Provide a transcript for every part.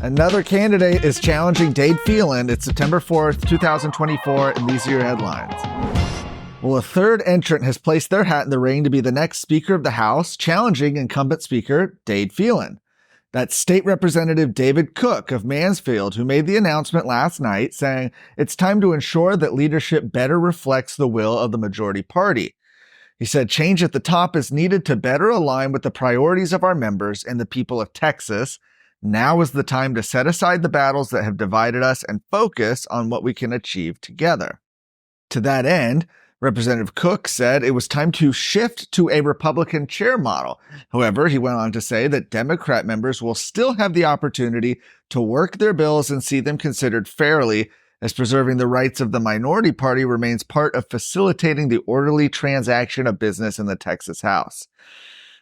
Another candidate is challenging Dade Phelan. It's September 4th, 2024, and these are your headlines. Well, a third entrant has placed their hat in the ring to be the next Speaker of the House, challenging incumbent Speaker Dade Phelan. That's State Representative David Cook of Mansfield, who made the announcement last night saying it's time to ensure that leadership better reflects the will of the majority party. He said change at the top is needed to better align with the priorities of our members and the people of Texas. Now is the time to set aside the battles that have divided us and focus on what we can achieve together. To that end, Representative Cook said it was time to shift to a Republican chair model. However, he went on to say that Democrat members will still have the opportunity to work their bills and see them considered fairly, as preserving the rights of the minority party remains part of facilitating the orderly transaction of business in the Texas House.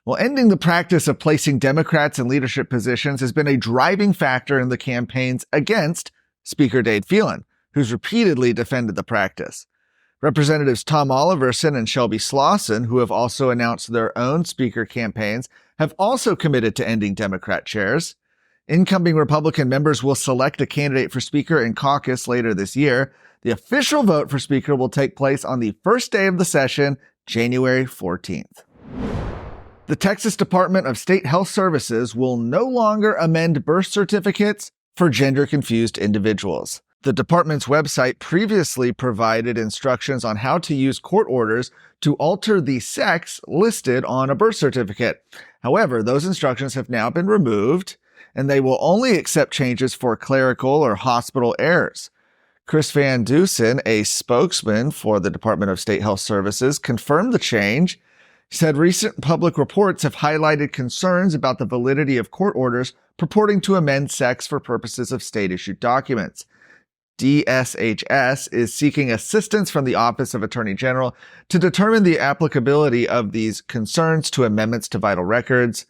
Well, ending the practice of placing Democrats in leadership positions has been a driving factor in the campaigns against Speaker Dade Phelan, who's repeatedly defended the practice. Representatives Tom Oliverson and Shelby Slauson, who have also announced their own speaker campaigns, have also committed to ending Democrat chairs. Incoming Republican members will select a candidate for Speaker in caucus later this year. The official vote for Speaker will take place on the first day of the session, January 14th. The Texas Department of State Health Services will no longer amend birth certificates for gender-confused individuals. The department's website previously provided instructions on how to use court orders to alter the sex listed on a birth certificate. However, those instructions have now been removed, and they will only accept changes for clerical or hospital errors. Chris Van Dusen, a spokesman for the Department of State Health Services, confirmed the change. He said recent public reports have highlighted concerns about the validity of court orders purporting to amend sex for purposes of state-issued documents. DSHS is seeking assistance from the Office of Attorney General to determine the applicability of these concerns to amendments to vital records.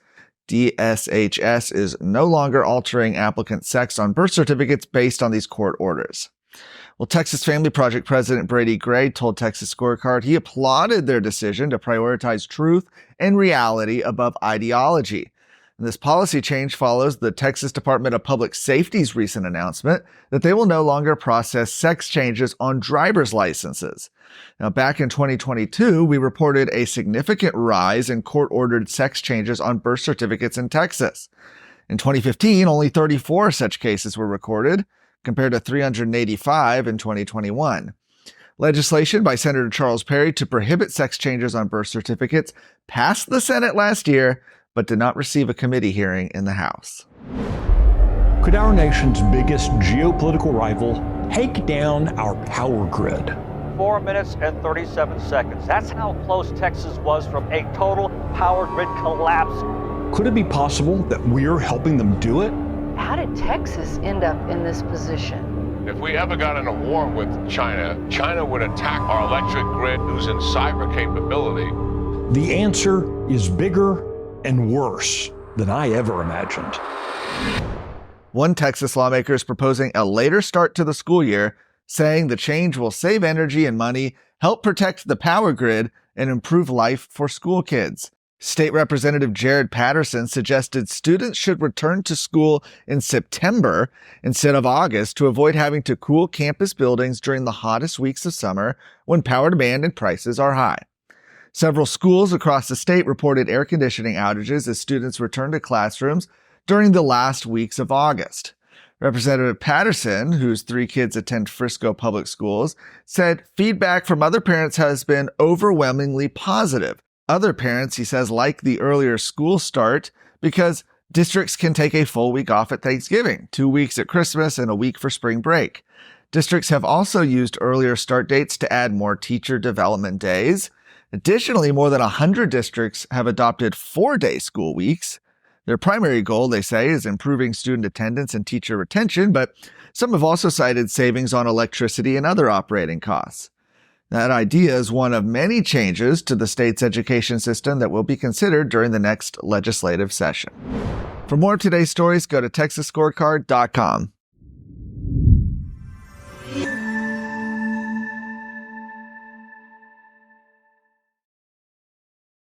DSHS is no longer altering applicant sex on birth certificates based on these court orders. Well, Texas Family Project President Brady Gray told Texas Scorecard he applauded their decision to prioritize truth and reality above ideology. And this policy change follows the Texas Department of Public Safety's recent announcement that they will no longer process sex changes on driver's licenses. Now, back in 2022, we reported a significant rise in court-ordered sex changes on birth certificates in Texas. In 2015, only 34 such cases were recorded, compared to 385 in 2021. Legislation by Senator Charles Perry to prohibit sex changes on birth certificates passed the Senate last year, but did not receive a committee hearing in the House. Could our nation's biggest geopolitical rival take down our power grid? 4 minutes and 37 seconds. That's how close Texas was from a total power grid collapse. Could it be possible that we're helping them do it? How did Texas end up in this position? If we ever got in a war with China, China would attack our electric grid using cyber capability. The answer is bigger and worse than I ever imagined. One Texas lawmaker is proposing a later start to the school year, saying the change will save energy and money, help protect the power grid, and improve life for school kids. State Representative Jared Patterson suggested students should return to school in September instead of August to avoid having to cool campus buildings during the hottest weeks of summer when power demand and prices are high. Several schools across the state reported air conditioning outages as students returned to classrooms during the last weeks of August. Representative Patterson, whose 3 kids attend Frisco Public Schools, said feedback from other parents has been overwhelmingly positive. Other parents, he says, like the earlier school start because districts can take a full week off at Thanksgiving, 2 weeks at Christmas, and a week for spring break. Districts have also used earlier start dates to add more teacher development days. Additionally, more than 100 districts have adopted 4-day school weeks. Their primary goal, they say, is improving student attendance and teacher retention, but some have also cited savings on electricity and other operating costs. That idea is one of many changes to the state's education system that will be considered during the next legislative session. For more of today's stories, go to TexasScorecard.com.